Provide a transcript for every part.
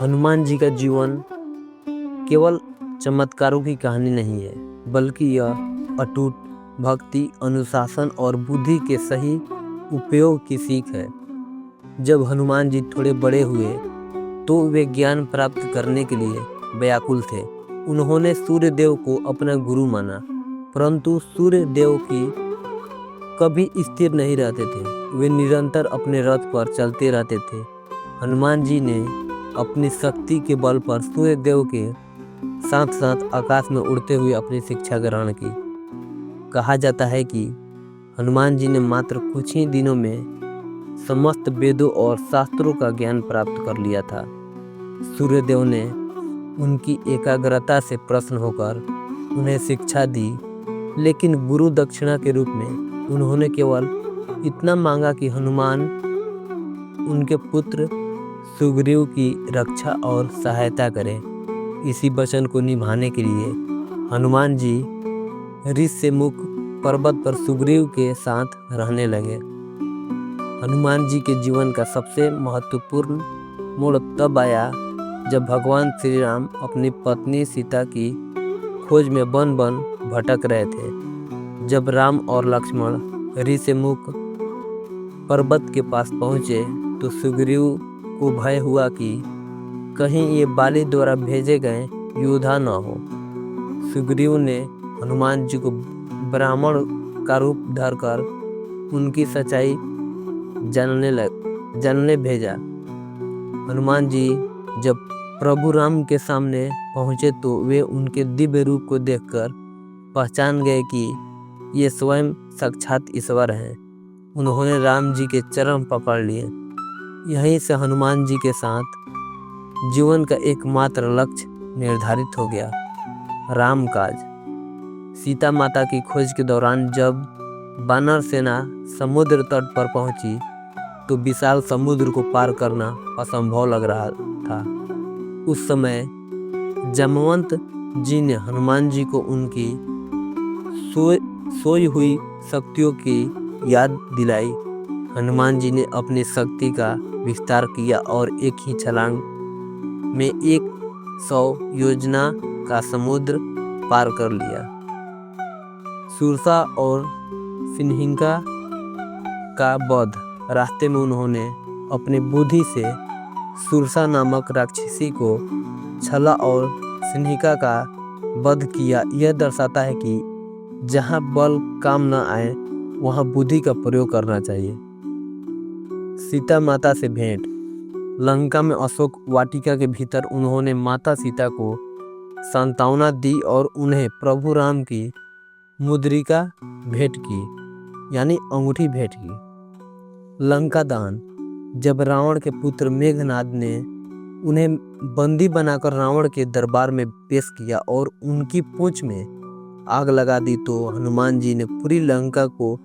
हनुमान जी का जीवन केवल चमत्कारों की कहानी नहीं है, बल्कि यह अटूट भक्ति, अनुशासन और बुद्धि के सही उपयोग की सीख है। जब हनुमान जी थोड़े बड़े हुए तो वे ज्ञान प्राप्त करने के लिए व्याकुल थे। उन्होंने सूर्य देव को अपना गुरु माना, परंतु सूर्य देव की कभी स्थिर नहीं रहते थे। वे निरंतर अपने रथ पर चलते रहते थे। हनुमान जी ने अपनी शक्ति के बल पर सूर्य देव के साथ साथ आकाश में उड़ते हुए अपनी शिक्षा ग्रहण की। कहा जाता है कि हनुमान जी ने मात्र कुछ ही दिनों में समस्त वेदों और शास्त्रों का ज्ञान प्राप्त कर लिया था। सूर्य देव ने उनकी एकाग्रता से प्रसन्न होकर उन्हें शिक्षा दी, लेकिन गुरु दक्षिणा के रूप में उन्होंने केवल इतना मांगा कि हनुमान उनके पुत्र सुग्रीव की रक्षा और सहायता करें। इसी वचन को निभाने के लिए हनुमान जी ऋष्यमुख पर्वत पर सुग्रीव के साथ रहने लगे। हनुमान जी के जीवन का सबसे महत्वपूर्ण मोड़ तब आया जब भगवान श्री राम अपनी पत्नी सीता की खोज में वन वन भटक रहे थे। जब राम और लक्ष्मण ऋष्यमुख पर्वत के पास पहुँचे तो सुग्रीव को भय हुआ कि कहीं ये बाली द्वारा भेजे गए योद्धा न हो। सुग्रीव ने हनुमान जी को ब्राह्मण का रूप धरकर उनकी सच्चाई जानने भेजा। हनुमान जी जब प्रभु राम के सामने पहुँचे तो वे उनके दिव्य रूप को देखकर पहचान गए कि ये स्वयं साक्षात ईश्वर हैं। उन्होंने राम जी के चरण पकड़ लिए। यहीं से हनुमान जी के साथ जीवन का एकमात्र लक्ष्य निर्धारित हो गया, राम काज। सीता माता की खोज के दौरान जब वानर सेना समुद्र तट पर पहुंची तो विशाल समुद्र को पार करना असंभव लग रहा था। उस समय जामवंत जी ने हनुमान जी को उनकी सोई हुई शक्तियों की याद दिलाई। हनुमान जी ने अपनी शक्ति का विस्तार किया और एक ही छलांग में 100 योजना का समुद्र पार कर लिया। सुरसा और सिन्हिका का वध। रास्ते में उन्होंने अपनी बुद्धि से सुरसा नामक राक्षसी को छला और सिन्हिका का वध किया। यह दर्शाता है कि जहाँ बल काम न आए वहाँ बुद्धि का प्रयोग करना चाहिए। सीता माता से भेंट। लंका में अशोक वाटिका के भीतर उन्होंने माता सीता को सांत्वना दी और उन्हें प्रभु राम की मुद्रिका भेंट की, यानी अंगूठी भेंट की। लंका दान। जब रावण के पुत्र मेघनाद ने उन्हें बंदी बनाकर रावण के दरबार में पेश किया और उनकी पूंछ में आग लगा दी तो हनुमान जी ने पूरी लंका को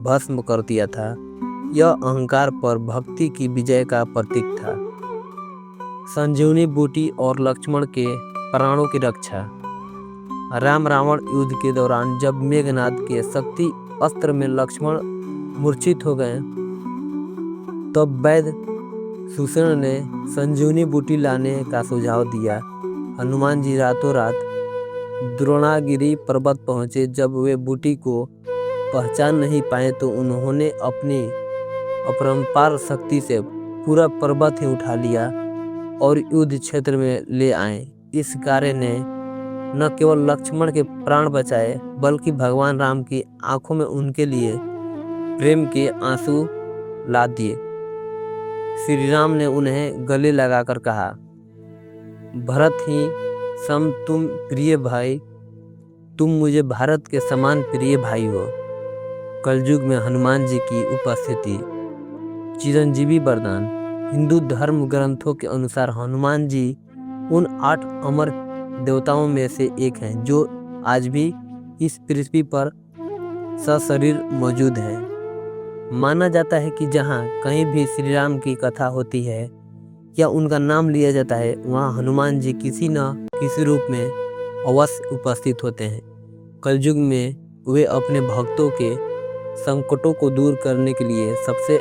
भस्म कर दिया था। यह अहंकार पर भक्ति की विजय का प्रतीक था। संजीवनी बूटी और लक्ष्मण के प्राणों की रक्षा। राम रावण युद्ध के दौरान जब मेघनाद के शक्ति अस्त्र में लक्ष्मण मूर्छित हो गए तब वैद्य सुषेण ने संजीवनी बूटी लाने का सुझाव दिया। हनुमान जी रातों रात द्रोणागिरी पर्वत पहुँचे। जब वे बूटी को पहचान नहीं पाए तो उन्होंने अपनी अपरंपार शक्ति से पूरा पर्वत ही उठा लिया और युद्ध क्षेत्र में ले आए। इस कार्य ने न केवल लक्ष्मण के प्राण बचाए बल्कि भगवान राम की आंखों में उनके लिए प्रेम के आंसू ला दिए। श्री राम ने उन्हें गले लगाकर कहा, भरत ही सम तुम प्रिय भाई, तुम मुझे भारत के समान प्रिय भाई हो। कलयुग में हनुमान जी की उपस्थिति। चिरंजीवी वरदान। हिंदू धर्म ग्रंथों के अनुसार हनुमान जी उन 8 अमर देवताओं में से एक हैं जो आज भी इस पृथ्वी पर सशरीर मौजूद हैं। माना जाता है कि जहाँ कहीं भी श्री राम की कथा होती है या उनका नाम लिया जाता है वहाँ हनुमान जी किसी न किसी रूप में अवश्य उपस्थित होते हैं। कलयुग में वे अपने भक्तों के संकटों को दूर करने के लिए सबसे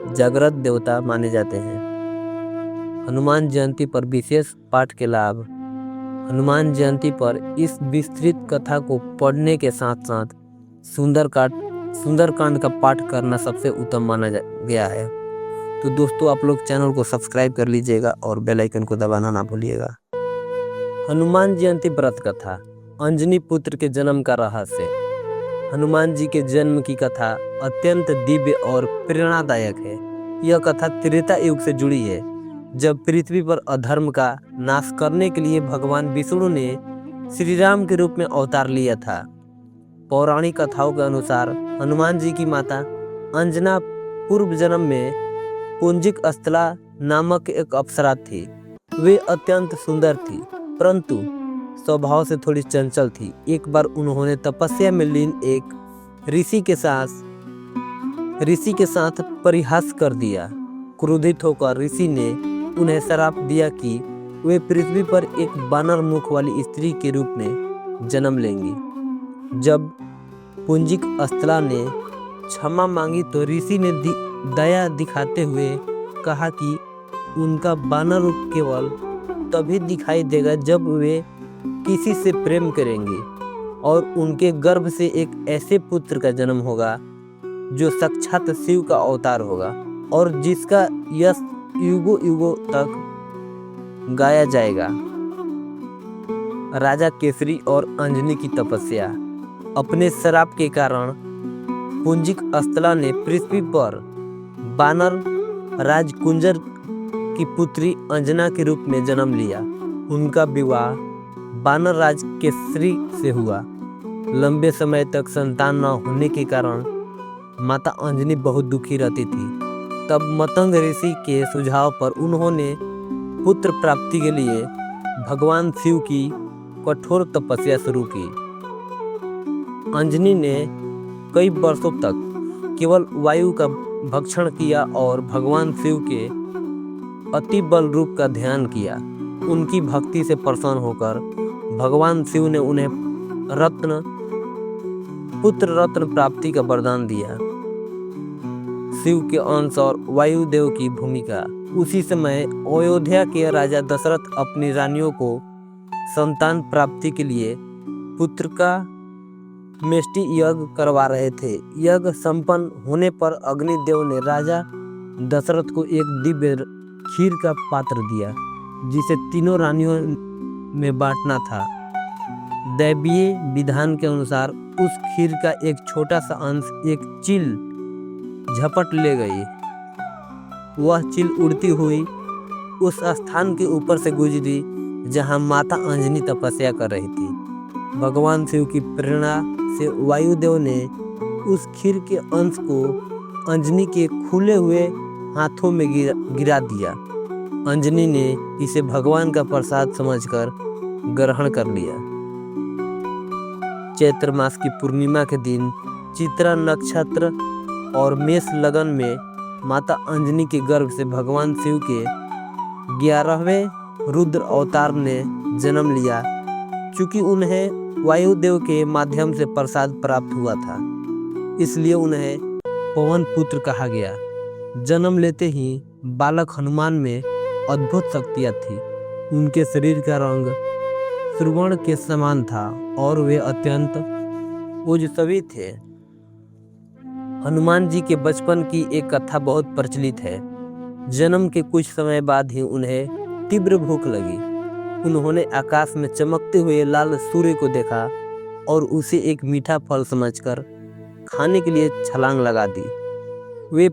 जागृत देवता माने जाते हैं। हनुमान जयंती पर विशेष पाठ के लाभ। हनुमान जयंती पर इस विस्तृत कथा को पढ़ने के साथ साथ सुंदरकांड का पाठ करना सबसे उत्तम माना गया है। तो दोस्तों, आप लोग चैनल को सब्सक्राइब कर लीजिएगा और बेल आइकन को दबाना ना भूलिएगा। हनुमान जयंती व्रत कथा। अंजनी पुत्र के जन्म का रहस्य। हनुमान जी के जन्म की कथा अत्यंत दिव्य और प्रेरणादायक है। यह कथा त्रेता युग से जुड़ी है, जब पृथ्वी पर अधर्म का नाश करने के लिए भगवान विष्णु ने श्री राम के रूप में अवतार लिया था। पौराणिक कथाओं के अनुसार हनुमान जी की माता अंजना पूर्व जन्म में पुंजिक स्थला नामक एक अप्सरा थी। वे अत्यंत सुंदर थी, परंतु स्वभाव से थोड़ी चंचल थी। एक बार उन्होंने तपस्या में लीन एक ऋषि के साथ परिहास कर दिया। क्रोधित होकर ऋषि ने उन्हें श्राप दिया कि वे पृथ्वी पर एक बानर मुख वाली स्त्री के रूप में जन्म लेंगी। जब पुंजिक स्थला ने क्षमा मांगी तो ऋषि ने दया दिखाते हुए कहा कि उनका बानर रूप केवल तभी दिखाई देगा जब वे किसी से प्रेम करेंगे और उनके गर्भ से एक ऐसे पुत्र का जन्म होगा जो साक्षात शिव का अवतार होगा और जिसका यश युगों युगों तक गाया जाएगा। राजा केसरी और अंजनी की तपस्या। अपने श्राप के कारण पुंजिक स्थला ने पृथ्वी पर बानर राज कुंजर की पुत्री अंजना के रूप में जन्म लिया। उनका विवाह बानर राज केसरी से हुआ। लंबे समय तक संतान न होने के कारण माता अंजनी बहुत दुखी रहती थी। तब मतंग ऋषि के सुझाव पर उन्होंने पुत्र प्राप्ति के लिए भगवान शिव की कठोर तपस्या शुरू की। अंजनी ने कई वर्षों तक केवल वायु का भक्षण किया और भगवान शिव के अति बल रूप का ध्यान किया। उनकी भक्ति से प्रसन्न होकर भगवान शिव ने उन्हें पुत्र रत्न प्राप्ति का वरदान दिया। शिव के अंश और वायुदेव की भूमिका। उसी समय अयोध्या के राजा दशरथ अपनी रानियों को संतान प्राप्ति के लिए पुत्र का मेष्टि यज्ञ करवा रहे थे। यज्ञ संपन्न होने पर अग्निदेव ने राजा दशरथ को एक दिव्य खीर का पात्र दिया, जिसे तीनों रानियों में बांटना था। दैवीय विधान के अनुसार उस खीर का एक छोटा सा अंश एक चील झपट ले गई। वह चील उड़ती हुई उस स्थान के ऊपर से गुजरी जहां माता अंजनी तपस्या कर रही थी। भगवान शिव की प्रेरणा से वायुदेव ने उस खीर के अंश को अंजनी के खुले हुए हाथों में गिरा दिया। अंजनी ने इसे भगवान का प्रसाद समझकर ग्रहण कर लिया। चैत्र मास की पूर्णिमा के दिन चित्रा नक्षत्र और मेष लगन में माता अंजनी के गर्भ से भगवान शिव के 11वें रुद्र अवतार ने जन्म लिया। चूंकि उन्हें वायुदेव के माध्यम से प्रसाद प्राप्त हुआ था, इसलिए उन्हें पवन पुत्र कहा गया। जन्म लेते ही बालक हनुमान में अद्भुत शक्तियाँ थी। उनके शरीर का रंग सुवर्ण के समान था और वे अत्यंत ओजस्वी थे। हनुमान जी के बचपन की एक कथा बहुत प्रचलित है। जन्म के कुछ समय बाद ही उन्हें तीव्र भूख लगी। उन्होंने आकाश में चमकते हुए लाल सूर्य को देखा और उसे एक मीठा फल समझकर खाने के लिए छलांग लगा दी। वे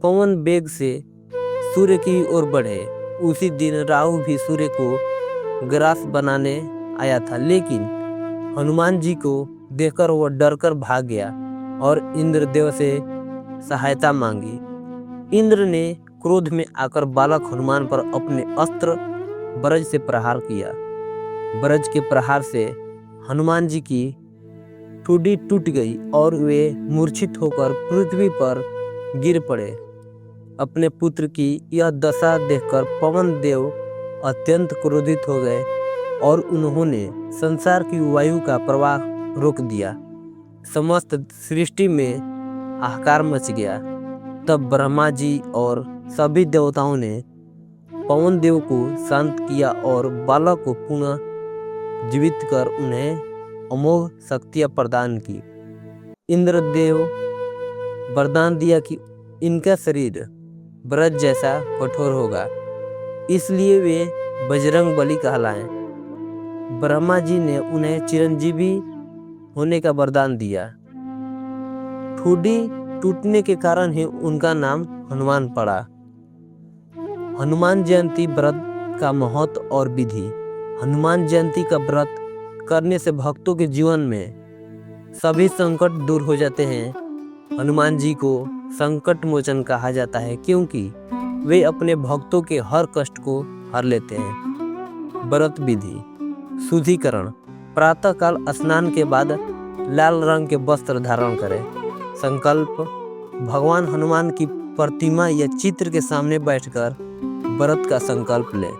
पवन वेग से सूर्य की ओर बढ़े। उसी दिन राहु भी सूर्य को ग्रास बनाने आया था, लेकिन हनुमान जी को देखकर वह डरकर भाग गया और इंद्रदेव से सहायता मांगी। इंद्र ने क्रोध में आकर बालक हनुमान पर अपने अस्त्र वज्र से प्रहार किया। वज्र के प्रहार से हनुमान जी की ठुड्डी टूट गई और वे मूर्छित होकर पृथ्वी पर गिर पड़े। अपने पुत्र की यह दशा देखकर पवन देव अत्यंत क्रोधित हो गए और उन्होंने संसार की वायु का प्रवाह रोक दिया। समस्त सृष्टि में हाहाकार मच गया। तब ब्रह्मा जी और सभी देवताओं ने पवन देव को शांत किया और बालक को पुनः जीवित कर उन्हें अमोघ शक्तियां प्रदान की। इंद्रदेव वरदान दिया कि इनका शरीर ब्रज जैसा कठोर होगा, इसलिए वे बजरंग बली कहलाए। ब्रह्मा जी ने उन्हें चिरंजीवी होने का वरदान दिया। ठुड्डी टूटने के कारण ही उनका नाम हनुमान पड़ा। हनुमान जयंती व्रत का महत्व और विधि। हनुमान जयंती का व्रत करने से भक्तों के जीवन में सभी संकट दूर हो जाते हैं। हनुमान जी को संकट मोचन कहा जाता है क्योंकि वे अपने भक्तों के हर कष्ट को हर लेते हैं। व्रत विधि। शुद्धिकरण। प्रातःकाल स्नान के बाद लाल रंग के वस्त्र धारण करें। संकल्प। भगवान हनुमान की प्रतिमा या चित्र के सामने बैठकर व्रत का संकल्प लें।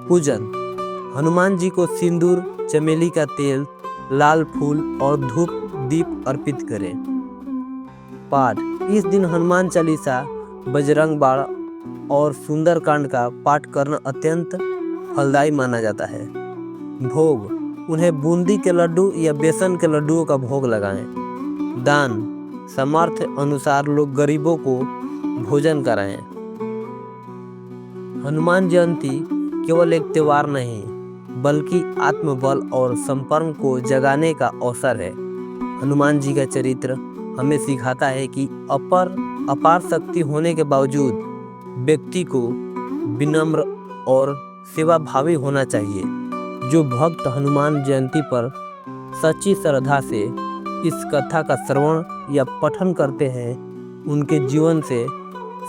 पूजन। हनुमान जी को सिंदूर, चमेली का तेल, लाल फूल और धूप दीप अर्पित करें। पाठ। इस दिन हनुमान चालीसा, बजरंग बाण और सुंदरकांड का पाठ करना अत्यंत फलदायी माना जाता है। भोग। उन्हें बूंदी के लड्डू या बेसन के लड्डुओं का भोग लगाएं। दान। सामर्थ्य अनुसार लोग गरीबों को भोजन कराएं। हनुमान जयंती केवल एक त्योहार नहीं बल्कि आत्मबल और संपर्क को जगाने का अवसर है। हनुमान जी का चरित्र हमें सिखाता है कि अपार शक्ति होने के बावजूद व्यक्ति को विनम्र और सेवाभावी होना चाहिए। जो भक्त हनुमान जयंती पर सच्ची श्रद्धा से इस कथा का श्रवण या पठन करते हैं, उनके जीवन से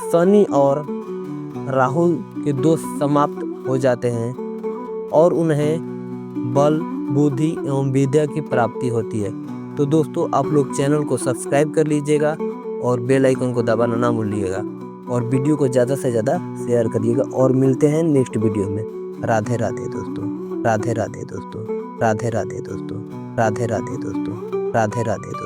शनि और राहु के दोष समाप्त हो जाते हैं और उन्हें बल, बुद्धि एवं विद्या की प्राप्ति होती है। तो दोस्तों, आप लोग चैनल को सब्सक्राइब कर लीजिएगा और बेल आइकन को दबाना ना भूलिएगा और वीडियो को ज़्यादा से ज़्यादा शेयर करिएगा और मिलते हैं नेक्स्ट वीडियो में। राधे राधे दोस्तों। राधे राधे दोस्तों। राधे राधे दोस्तों। राधे राधे दोस्तों। राधे राधे दोस्तों।